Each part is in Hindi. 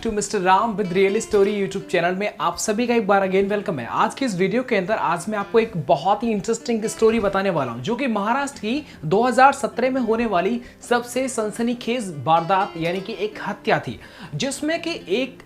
To mister Ram with real story YouTube channel में आप सभी का एक बार अगेन वेलकम है। आज की इस वीडियो के अंदर आज मैं आपको एक बहुत ही इंटरेस्टिंग स्टोरी बताने वाला हूं, जो कि महाराष्ट्र की 2017 में होने वाली सबसे सनसनीखेज वारदात यानी कि एक हत्या थी, जिसमें कि एक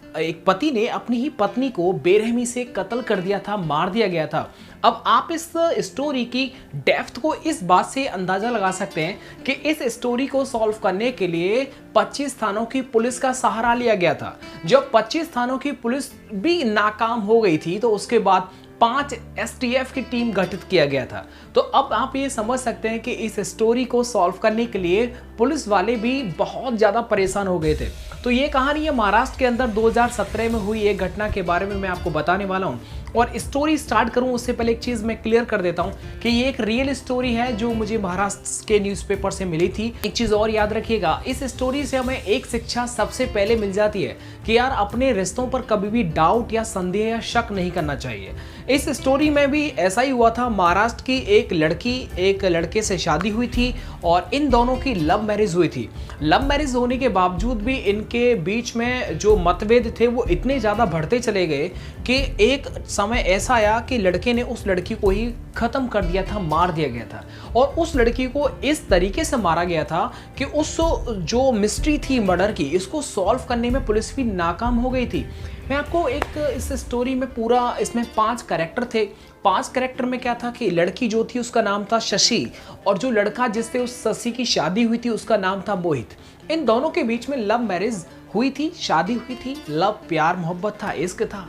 पति ने अपनी ही पत्नी को बेरहमी से कत्ल कर दिया था, मार दिया गया था। अब आप इस स्टोरी की डेप्थ को इस बात से अंदाजा लगा सकते हैं कि इस स्टोरी को सॉल्व करने के लिए 25 थानों की पुलिस का सहारा लिया गया था। जब 25 थानों की पुलिस भी नाकाम हो गई थी तो उसके बाद 5 एसटीएफ की टीम गठित किया गया था। तो अब आप ये समझ सकते हैं कि इस स्टोरी को सॉल्व करने के लिए पुलिस वाले भी बहुत ज़्यादा परेशान हो गए थे। तो ये कहानी है महाराष्ट्र के अंदर 2017 में हुई एक घटना के बारे में मैं आपको बताने वाला हूँ। और स्टोरी स्टार्ट करूं उससे पहले एक चीज़ मैं क्लियर कर देता हूं कि ये एक रियल स्टोरी है जो मुझे महाराष्ट्र के न्यूज़पेपर से मिली थी। एक चीज़ और याद रखिएगा, इस स्टोरी से हमें एक शिक्षा सबसे पहले मिल जाती है कि यार अपने रिश्तों पर कभी भी डाउट या संदेह या शक नहीं करना चाहिए। इस स्टोरी में भी ऐसा ही हुआ था। महाराष्ट्र की एक लड़की एक लड़के से शादी हुई थी और इन दोनों की लव मैरिज हुई थी। लव मैरिज होने के बावजूद भी इनके बीच में जो मतभेद थे वो इतने ज़्यादा बढ़ते चले गए कि एक समय ऐसा आया कि लड़के ने उस लड़की को ही खत्म कर दिया था, मार दिया गया था। और उस लड़की को इस तरीके से मारा गया था कि उस जो मिस्ट्री थी मर्डर की, इसको सॉल्व करने में पुलिस भी नाकाम हो गई थी। मैं आपको एक इस स्टोरी में पूरा इसमें 5 कैरेक्टर थे। 5 कैरेक्टर में क्या था कि लड़की जो थी उसका नाम था शशि और जो लड़का जिससे उस शशि की शादी हुई थी उसका नाम था मोहित। इन दोनों के बीच में लव मैरिज हुई थी, शादी हुई थी, लव प्यार मोहब्बत था, इश्क था।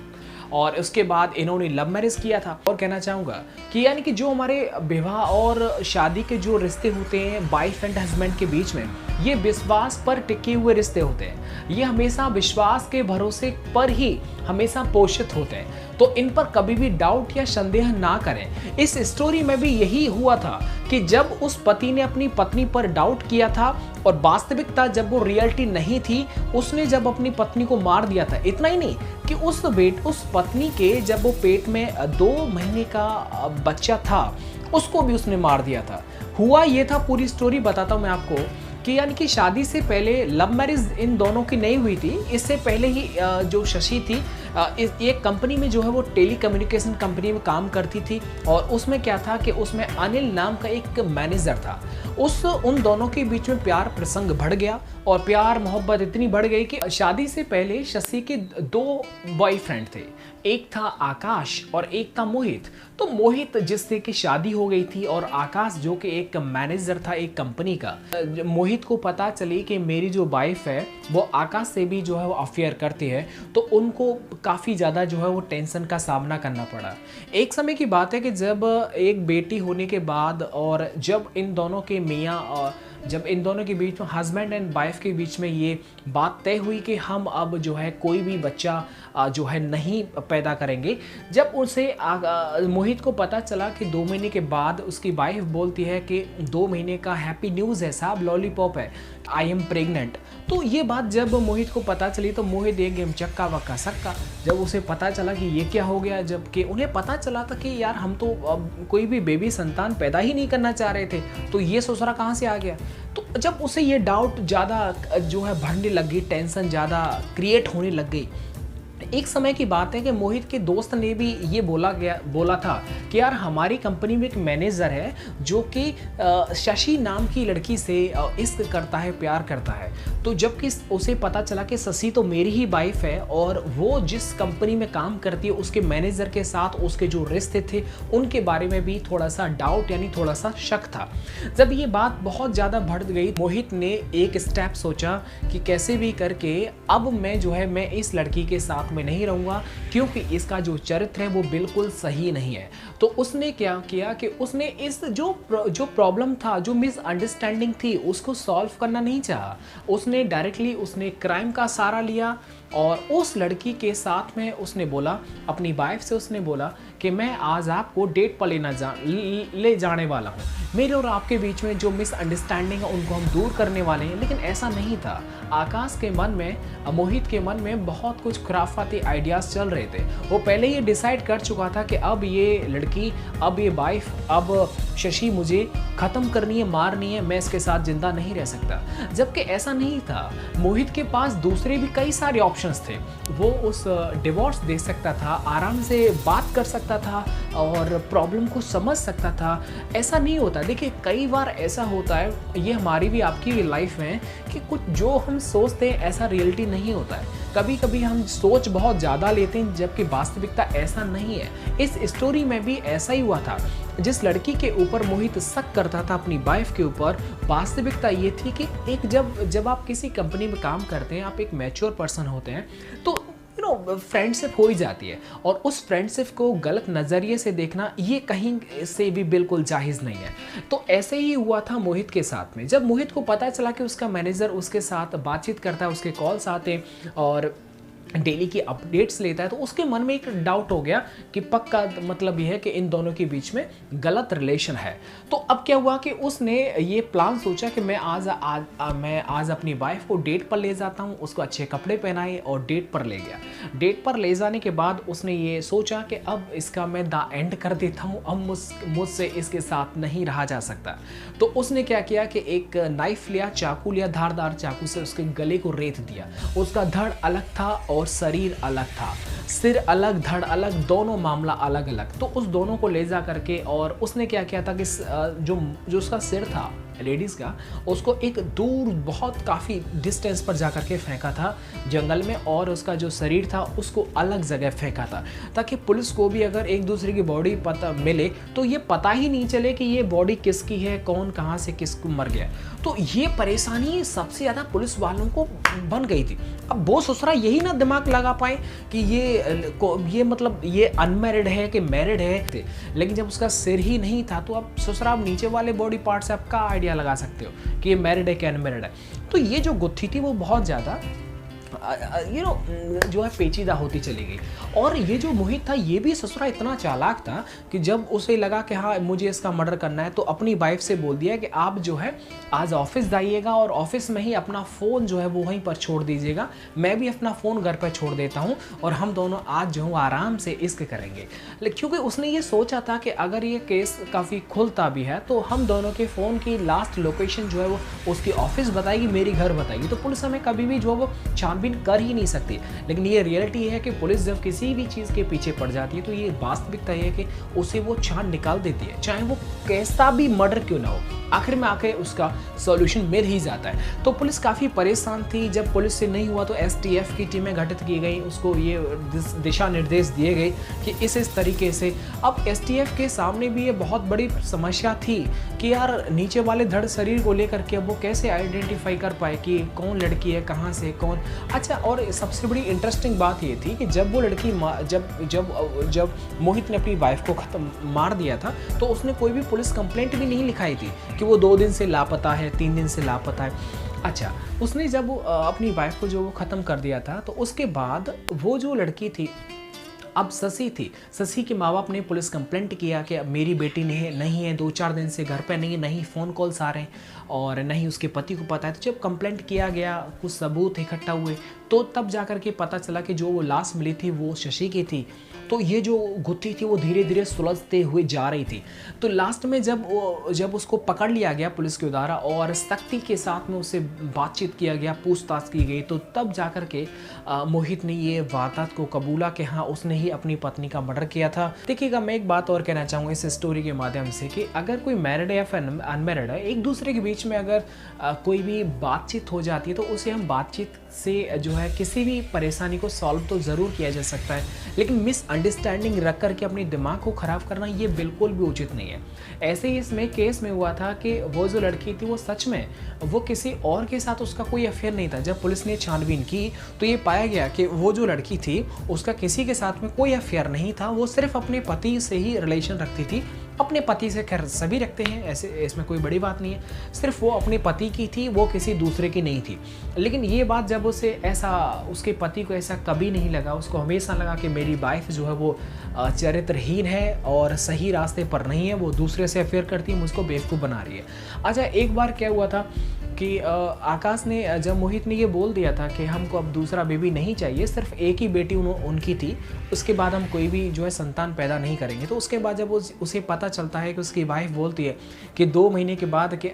और उसके बाद इन्होंने लव मैरिज किया था। और कहना चाहूँगा कि यानी कि जो हमारे विवाह और शादी के जो रिश्ते होते हैं वाइफ एंड हस्बैंड के बीच में, ये विश्वास पर टिके हुए रिश्ते होते हैं। ये हमेशा विश्वास के भरोसे पर ही हमेशा पोषित होते हैं। तो इन पर कभी भी डाउट या संदेह ना करें। इस स्टोरी में भी यही हुआ था कि जब उस पति ने अपनी पत्नी पर डाउट किया था और वास्तविकता जब वो रियलिटी नहीं थी, उसने जब अपनी पत्नी को मार दिया था। इतना ही नहीं कि उस पत्नी के जब वो पेट में 2 महीने का बच्चा था उसको भी उसने मार दिया था। हुआ ये था, पूरी स्टोरी बताता हूँ मैं आपको, कि यानी कि शादी से पहले लव मैरिज इन दोनों की नहीं हुई थी। इससे पहले ही जो शशि थी एक कंपनी में जो है वो टेली कम्युनिकेशन कंपनी में काम करती थी। और उसमें क्या था कि उसमें अनिल नाम का एक मैनेजर था। उन दोनों के बीच में प्यार प्रसंग बढ़ गया और प्यार मोहब्बत इतनी बढ़ गई कि शादी से पहले शशि के 2 बॉयफ्रेंड थे। एक था आकाश और एक था मोहित। तो मोहित जिससे कि शादी हो गई थी और आकाश जो कि एक मैनेजर था एक कंपनी का, मोहित को पता चली कि मेरी जो वाइफ है वो आकाश से भी जो है वो अफेयर करती है, तो उनको काफ़ी ज़्यादा जो है वो टेंशन का सामना करना पड़ा। एक समय की बात है कि जब एक बेटी होने के बाद और जब इन दोनों के जब इन दोनों के बीच में हस्बैंड एंड वाइफ के बीच में ये बात तय हुई कि हम अब जो है कोई भी बच्चा जो है नहीं पैदा करेंगे। जब उसे मोहित को पता चला कि 2 महीने के बाद उसकी वाइफ बोलती है कि 2 महीने का हैप्पी न्यूज़ है साहब, लॉलीपॉप है, आई एम प्रेग्नेंट। तो ये बात जब मोहित को पता चली तो मोहित एक गेम चक्का वक्का सक्का। जब उसे पता चला कि ये क्या हो गया, जबकि उन्हें पता चला था कि यार हम तो अब कोई भी बेबी संतान पैदा ही नहीं करना चाह रहे थे, तो ये ससुरा कहाँ से आ गया। तो जब उसे ये डाउट ज़्यादा जो है बढ़ने लग गई, टेंशन ज़्यादा क्रिएट होने लग गई। एक समय की बात है कि मोहित के दोस्त ने भी ये बोला था कि यार हमारी कंपनी में एक मैनेजर है जो कि शशि नाम की लड़की से इश्क करता है, प्यार करता है। तो जबकि उसे पता चला कि शशि तो मेरी ही वाइफ है और वो जिस कंपनी में काम करती है उसके मैनेजर के साथ उसके जो रिश्ते थे उनके बारे में भी थोड़ा सा डाउट यानी थोड़ा सा शक था। जब ये बात बहुत ज़्यादा बढ़ गई, मोहित ने एक स्टेप सोचा कि कैसे भी करके अब मैं जो है मैं इस लड़की के साथ में नहीं रहूंगा, क्योंकि इसका जो चरित्र है वो बिल्कुल सही नहीं है। तो उसने क्या किया कि उसने इस जो प्रॉब्लम था, जो मिसअंडरस्टैंडिंग थी, उसको सॉल्व करना नहीं चाहा। उसने डायरेक्टली क्राइम का सहारा लिया और उस लड़की के साथ में उसने बोला, अपनी वाइफ से उसने बोला कि मैं आज आपको डेट पर ले जाने वाला हूँ। मेरे और आपके बीच में जो मिसअंडरस्टैंडिंग है उनको हम दूर करने वाले हैं। लेकिन ऐसा नहीं था। आकाश के मन में, मोहित के मन में बहुत कुछ खुराफाती आइडियाज़ चल रहे थे। वो पहले ये डिसाइड कर चुका था कि अब ये लड़की, अब ये वाइफ, अब शशि मुझे ख़त्म करनी है, मारनी है, मैं इसके साथ जिंदा नहीं रह सकता। जबकि ऐसा नहीं था, मोहित के पास दूसरे भी कई सारे ऑप्शंस थे। वो उस डिवोर्स दे सकता था, आराम से बात कर सकता था और प्रॉब्लम को समझ सकता था। ऐसा नहीं होता, देखिए कई बार ऐसा होता है, ये हमारी भी आपकी लाइफ में, कि कुछ जो हम सोचते हैं ऐसा रियलिटी नहीं होता है। कभी कभी हम सोच बहुत ज़्यादा लेते हैं जबकि वास्तविकता ऐसा नहीं है। इस स्टोरी में भी ऐसा ही हुआ था। जिस लड़की के ऊपर मोहित शक करता था अपनी वाइफ के ऊपर, वास्तविकता ये थी कि एक जब आप किसी कंपनी में काम करते हैं, आप एक मैच्योर पर्सन होते हैं, तो फ्रेंडशिप हो ही जाती है। और उस फ्रेंडशिप को गलत नज़रिए से देखना ये कहीं से भी बिल्कुल जायज़ नहीं है। तो ऐसे ही हुआ था मोहित के साथ में। जब मोहित को पता चला कि उसका मैनेजर उसके साथ बातचीत करता है, उसके कॉल्स आते हैं और डेली की अपडेट्स लेता है, तो उसके मन में एक डाउट हो गया कि पक्का मतलब यह है कि इन दोनों के बीच में गलत रिलेशन है। तो अब क्या हुआ कि उसने ये प्लान सोचा कि मैं आज अपनी वाइफ को डेट पर ले जाता हूँ, उसको अच्छे कपड़े पहनाए और डेट पर ले गया। डेट पर ले जाने के बाद उसने ये सोचा कि अब इसका मैं द एंड कर देता हूँ, अब मुझसे इसके साथ नहीं रहा जा सकता। तो उसने क्या किया कि एक नाइफ लिया, चाकू लिया, धारदार चाकू से उसके गले को रेत दिया। उसका धड़ अलग था और शरीर अलग था, सिर अलग, धड़ अलग, दोनों मामला अलग अलग। तो उस दोनों को ले जा करके और उसने क्या किया था कि जो उसका सिर था लेडीज़ का, उसको एक दूर बहुत काफ़ी डिस्टेंस पर जा करके फेंका था जंगल में, और उसका जो शरीर था उसको अलग जगह फेंका था, ताकि पुलिस को भी अगर एक दूसरे की बॉडी पता मिले तो ये पता ही नहीं चले कि ये बॉडी किसकी है, कौन कहाँ से किसको मर गया। तो ये परेशानी सबसे ज़्यादा पुलिस वालों को बन गई थी। अब वो ससुरा यही ना दिमाग लगा पाए कि ये मतलब ये अनमैरिड है कि मैरिड है, लेकिन जब उसका सिर ही नहीं था तो अब ससुरा नीचे वाले बॉडी पार्ट से आपका आइडिया लगा सकते हो कि ये मैरिड है कि अनमैरिड है। तो ये जो गुत्थी थी वो बहुत ज़्यादा जो है पेचीदा होती चली गई। और ये जो मोहित था ये भी ससुरा इतना चालाक था कि जब उसे लगा कि हाँ मुझे इसका मर्डर करना है, तो अपनी वाइफ से बोल दिया कि आप जो है आज ऑफिस जाइएगा और ऑफिस में ही अपना फ़ोन जो है वो वहीं पर छोड़ दीजिएगा, मैं भी अपना फ़ोन घर पर छोड़ देता हूँ और हम दोनों आज जो है आराम से इश्क करेंगे। क्योंकि उसने ये सोचा था कि अगर ये केस काफ़ी खुलता भी है तो हम दोनों के फ़ोन की लास्ट लोकेशन जो है वो उसकी ऑफिस बताएगी, मेरी घर बताएगी, तो पुलिस हमें कभी भी जो वो छानबीन कर ही नहीं सकती। लेकिन ये रियलिटी है कि पुलिस जब किसी भी चीज़ के पीछे पड़ जाती है तो ये वास्तविकता है कि उसे वो छान निकाल देती है, चाहे वो कैसा भी मर्डर क्यों ना हो, आखिर में आके उसका सॉल्यूशन मिल ही जाता है। तो पुलिस काफ़ी परेशान थी। जब पुलिस से नहीं हुआ तो एसटीएफ की टीमें गठित की गई, उसको ये दिशा निर्देश दिए गए कि इस तरीके से। अब एसटीएफ के सामने भी ये बहुत बड़ी समस्या थी कि यार नीचे वाले धड़ शरीर को लेकर के अब वो कैसे आइडेंटिफाई कर पाए कि कौन लड़की है, कहाँ से कौन। अच्छा, और सबसे बड़ी इंटरेस्टिंग बात ये थी कि जब वो लड़की जब मोहित ने अपनी वाइफ को मार दिया था तो उसने कोई भी पुलिस कंप्लेंट भी नहीं लिखाई थी कि वो 2 दिन से लापता है, 3 दिन से लापता है। अच्छा, उसने जब अपनी वाइफ को जो वो ख़त्म कर दिया था तो उसके बाद वो जो लड़की थी अब शशि थी, शशि के माँ बाप ने पुलिस कंप्लेंट किया कि मेरी बेटी नहीं है 2-4 दिन से घर पे नहीं है, नहीं फ़ोन कॉल्स आ रहे हैं और नहीं उसके पति को पता है। तो जब कंप्लेंट किया गया, कुछ सबूत इकट्ठा हुए, तो तब जाकर के पता चला कि जो वो लाश मिली थी वो शशि की थी। तो ये जो गुत्थी थी वो धीरे धीरे सुलझते हुए जा रही थी। तो लास्ट में जब उसको पकड़ लिया गया पुलिस के द्वारा और सख्ती के साथ में उससे बातचीत किया गया, पूछताछ की गई, तो तब जाकर के मोहित ने ये वारदात को कबूला कि हाँ उसने ही अपनी पत्नी का मर्डर किया था। देखिएगा, मैं एक बात और कहना चाहूँगा इस स्टोरी के माध्यम से कि अगर कोई मैरिड है या फिर अनमैरिड है, एक दूसरे के बीच में अगर कोई भी बातचीत हो जाती है तो उसे हम बातचीत से जो है किसी भी परेशानी को सॉल्व तो ज़रूर किया जा सकता है, लेकिन मिसअंडरस्टैंडिंग रख करके अपने दिमाग को ख़राब करना ये बिल्कुल भी उचित नहीं है। ऐसे ही इसमें केस में हुआ था कि वो जो लड़की थी वो सच में वो किसी और के साथ उसका कोई अफेयर नहीं था। जब पुलिस ने छानबीन की तो ये पाया गया कि वो जो लड़की थी उसका किसी के साथ में कोई अफेयर नहीं था, वो सिर्फ अपने पति से ही रिलेशन रखती थी। अपने पति से खैर सभी रखते हैं, ऐसे इसमें कोई बड़ी बात नहीं है, सिर्फ वो अपने पति की थी, वो किसी दूसरे की नहीं थी। लेकिन ये बात जब उसके पति को ऐसा कभी नहीं लगा, उसको हमेशा लगा कि मेरी वाइफ जो है वो चरित्रहीन है और सही रास्ते पर नहीं है, वो दूसरे से अफेयर करती है, मुझको बेवकूफ़ बना रही है। अच्छा, एक बार क्या हुआ था कि आकाश ने जब मोहित ने ये बोल दिया था कि हमको अब दूसरा बेबी नहीं चाहिए, सिर्फ एक ही बेटी उनकी थी, उसके बाद हम कोई भी जो है संतान पैदा नहीं करेंगे। तो उसके बाद जब उसे पता चलता है कि उसकी वाइफ बोलती है कि 2 महीने के बाद कि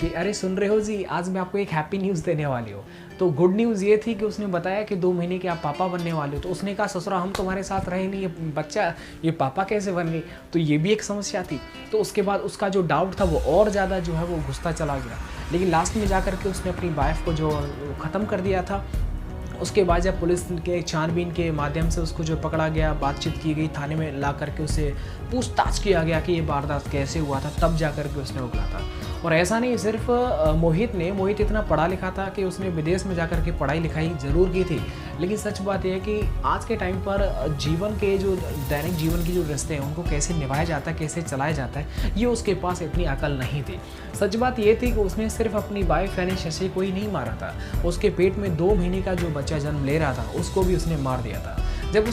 अरे सुन रहे हो जी, आज मैं आपको एक हैप्पी न्यूज़ देने वाली हूँ। तो गुड न्यूज़ ये थी कि उसने बताया कि 2 महीने के आप पापा बनने वाले हो। तो उसने कहा ससुरा हम तुम्हारे साथ रहे नहीं, ये बच्चा ये पापा कैसे बन गई। तो ये भी एक समस्या थी। तो उसके बाद उसका जो डाउट था वो और ज़्यादा जो है वो घुसता चला गया, लेकिन लास्ट में जाकर के उसने अपनी वाइफ को जो ख़त्म कर दिया था। उसके बाद जब पुलिस के छानबीन के माध्यम से उसको जो पकड़ा गया, बातचीत की गई, थाने में ला करके उसे पूछताछ किया गया कि ये वारदात कैसे हुआ था, तब जा कर के उसने उगला था। और ऐसा नहीं सिर्फ मोहित इतना पढ़ा लिखा था कि उसने विदेश में जाकर के पढ़ाई लिखाई ज़रूर की थी, लेकिन सच बात यह है कि आज के टाइम पर जीवन के जो दैनिक जीवन की जो रिश्ते हैं उनको कैसे निभाया जाता है, कैसे चलाया जाता है, ये उसके पास इतनी अकल नहीं थी। सच बात ये थी कि उसने सिर्फ अपनी वाइफ यानी शशि को ही नहीं मारा था, उसके पेट में 2 महीने का जो बच्चा जन्म ले रहा था उसको भी उसने मार दिया था। जब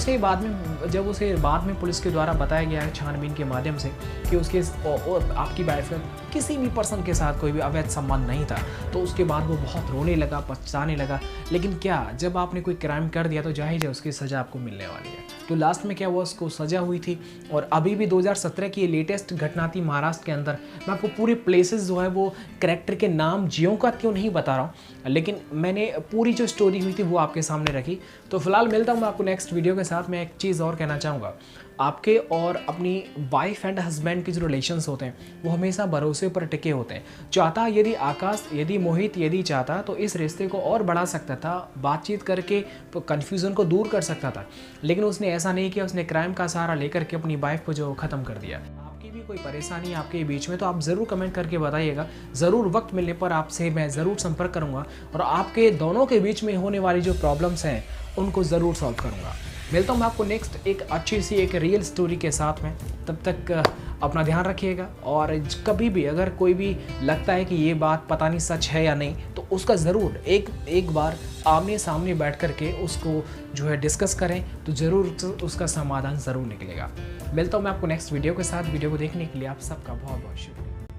उसे बाद में पुलिस के द्वारा बताया गया छानबीन के माध्यम से कि उसके आपकी वाइफ किसी भी पर्सन के साथ कोई भी अवैध संबंध नहीं था, तो उसके बाद वो बहुत रोने लगा, पछताने लगा। लेकिन क्या, जब आपने कोई क्राइम कर दिया तो जाहिर है उसकी सज़ा आपको मिलने वाली है। तो लास्ट में क्या हुआ, उसको सज़ा हुई थी। और अभी भी 2017 की ये लेटेस्ट घटना थी महाराष्ट्र के अंदर। मैं आपको पूरे प्लेसेस जो है वो कैरेक्टर के नाम जियों का क्यों नहीं बता रहा हूँ, लेकिन मैंने पूरी जो स्टोरी हुई थी वो आपके सामने रखी। तो फिलहाल मिलता हूँ मैं आपको नेक्स्ट वीडियो के साथ। मैं एक चीज़ और कहना चाहूँगा, आपके और अपनी वाइफ एंड हस्बैंड के जो रिलेशंस होते हैं वो हमेशा भरोसे पर टिके होते हैं। चाहता यदि आकाश, यदि मोहित यदि चाहता तो इस रिश्ते को और बढ़ा सकता था, बातचीत करके कन्फ्यूज़न को दूर कर सकता था, लेकिन उसने ऐसा नहीं किया। उसने क्राइम का सहारा लेकर के अपनी वाइफ को जो ख़त्म कर दिया। आपकी भी कोई परेशानी आपके बीच में तो आप ज़रूर कमेंट करके बताइएगा। ज़रूर वक्त मिलने पर आपसे मैं ज़रूर संपर्क करूँगा और आपके दोनों के बीच में होने वाली जो प्रॉब्लम्स हैं उनको ज़रूर सॉल्व करूँगा। मिलता हूँ मैं आपको नेक्स्ट एक अच्छी सी एक रियल स्टोरी के साथ में। तब तक अपना ध्यान रखिएगा, और कभी भी अगर कोई भी लगता है कि ये बात पता नहीं सच है या नहीं, तो उसका ज़रूर एक बार आमने सामने बैठ कर के उसको जो है डिस्कस करें, तो ज़रूर उसका समाधान ज़रूर निकलेगा। मिलता हूँ मैं आपको नेक्स्ट वीडियो के साथ। वीडियो को देखने के लिए आप सबका बहुत बहुत शुक्रिया।